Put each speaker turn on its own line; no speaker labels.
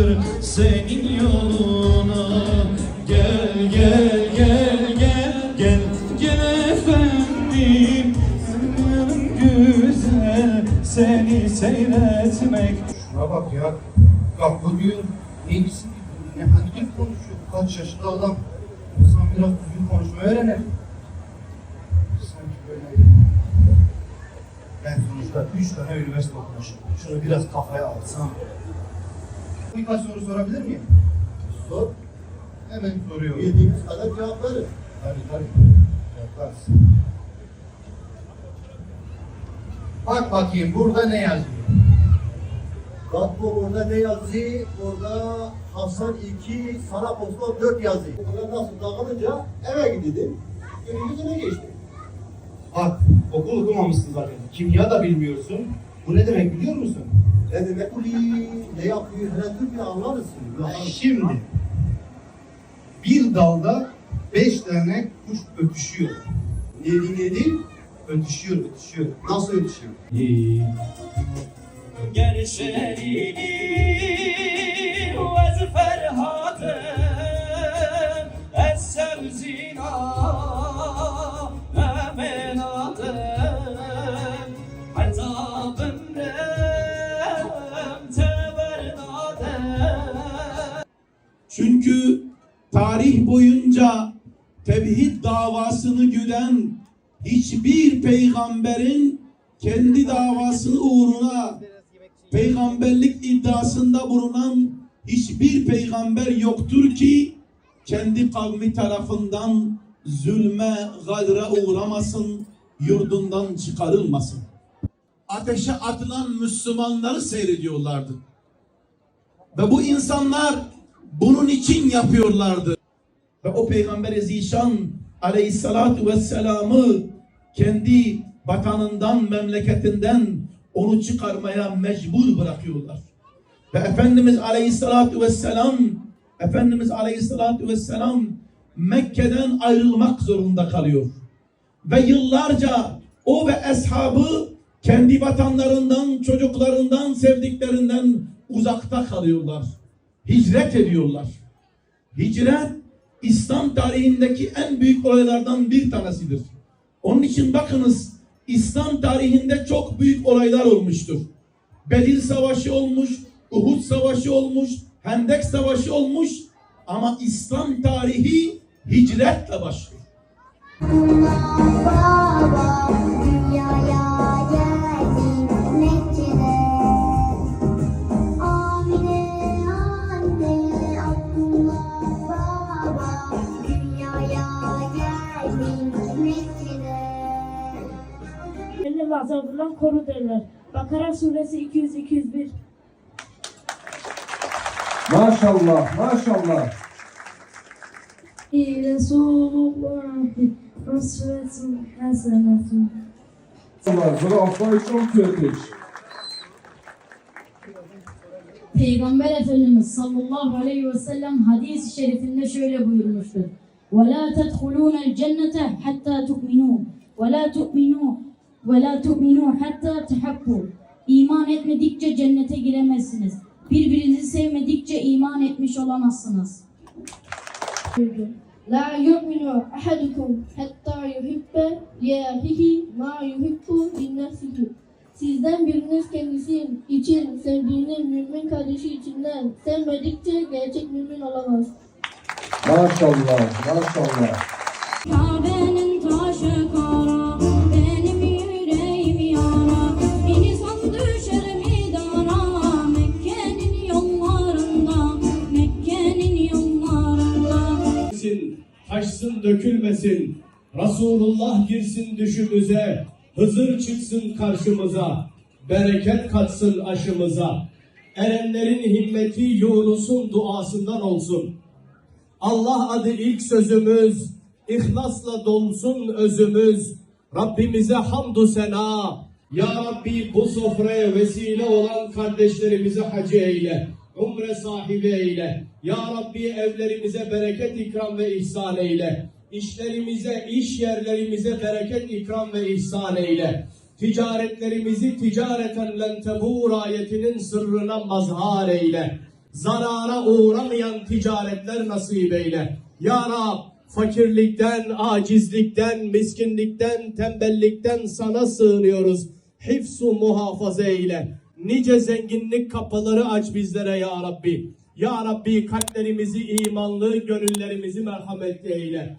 vardır senin yoluna. Gel gel gel gel gel gel efendim, güzel seni seyretmek.
Şuna bak ya, kapı diyor, neyisi ne hangi dil konuşuyor, kaç yaşında adam. İnsan biraz düzgün konuşmayı öğrenir. Sanki böyle. Ben sonuçta 3 tane üniversite okumuşum. Şunu biraz kafaya alsam. Birkaç soru sorabilir miyim?
Sor.
Hemen soruyorum.
Bildiğimiz kadar cevapları.
Tabii. Yaparsın. Bak bakayım burada ne yazıyor?
Bak bu orada ne yazıyor? Orada Hasan 2, Sarap Osman 4 yazıyor. Bunlar nasıl dağılınca eve gidelim. Önümüz eve geçti.
Bak okul okumamışsın zaten. Kimya da bilmiyorsun. Bu ne demek biliyor musun?
Ne demek uli? Ne yapıyor? Hele dur bir anlarız.
Şimdi bir dalda 5 tane kuş ötüşüyor. Neydi? Ötüşüyor.
Nasıl ötüşüyor?
Gerşerini vez ferhatım es-sevzina emenadım azabım tebernadım. Çünkü tarih boyunca tevhid davasını güden hiçbir peygamberin kendi davasını uğruna peygamberlik iddiasında bulunan hiçbir peygamber yoktur ki kendi kavmi tarafından zulme, gadra uğramasın, yurdundan çıkarılmasın. Ateşe atılan Müslümanları seyrediyorlardı. Ve bu insanlar bunun için yapıyorlardı. Ve o Peygamber-i Zişan aleyhissalatu vesselam'ı kendi vatanından, memleketinden onu çıkarmaya mecbur bırakıyorlar. Ve Efendimiz Aleyhisselatü Vesselam Mekke'den ayrılmak zorunda kalıyor. Ve yıllarca o ve eshabı kendi vatanlarından, çocuklarından, sevdiklerinden uzakta kalıyorlar. Hicret ediyorlar. Hicret, İslam tarihindeki en büyük olaylardan bir tanesidir. Onun için bakınız, İslam tarihinde çok büyük olaylar olmuştur. Bedir Savaşı olmuş, Uhud Savaşı olmuş, Hendek Savaşı olmuş ama İslam tarihi hicretle başlıyor.
Azabından koru derler. Bakara suresi 200-201.
Maşallah.
Resulullahi usvetun hasenetun.
Soru Afayı çok kötü.
Peygamber Efendimiz sallallahu aleyhi ve sellem hadis-i şerifinde şöyle buyurmuştur. وَلَا تَدْخُلُونَ الْجَنَّةَ حَتَّى تُؤْمِنُوا وَلَا تُؤْمِنُوا حَتَّى تَحَبُّوا. İman etmedikçe cennete giremezsiniz. Birbirinizi sevmedikçe iman etmiş olamazsınız.
La yu'minu ahadukum hatta yuhibbe li ahihi ma yuhibbu li nefsihi. Sizden biriniz kendisi için sevdiğini mümin kardeşi içinden sevmedikçe gerçek mümin olamaz.
Maşallah.
Kabe'nin taşı kara, benim yüreğim yara. İnsan düşer midana, Mekke'nin yollarında.
Taşsın dökülmesin, Resulullah girsin düşümüze, Hızır çıksın karşımıza, bereket katsın aşımıza. Erenlerin himmeti Yunus'un duasından olsun. Allah adı ilk sözümüz, ihlasla dolsun özümüz. Rabbimize hamdü sena. Ya Rabbi bu sofraya vesile olan kardeşlerimize hacı eyle. Umre sahibi eyle. Ya Rabbi evlerimize bereket ikram ve ihsan eyle. İşlerimize, iş yerlerimize bereket ikram ve ihsan eyle. Ticaretlerimizi ticareten len tebur ayetinin sırrına mazhar eyle. zarara uğramayan ticaretler nasip eyle. Ya Rab, fakirlikten, acizlikten, miskinlikten, tembellikten sana sığınıyoruz. Hifz-u muhafaza eyle. Nice zenginlik kapıları aç bizlere ya Rabbi. Ya Rabbi, kalplerimizi imanlı, gönüllerimizi merhametli eyle.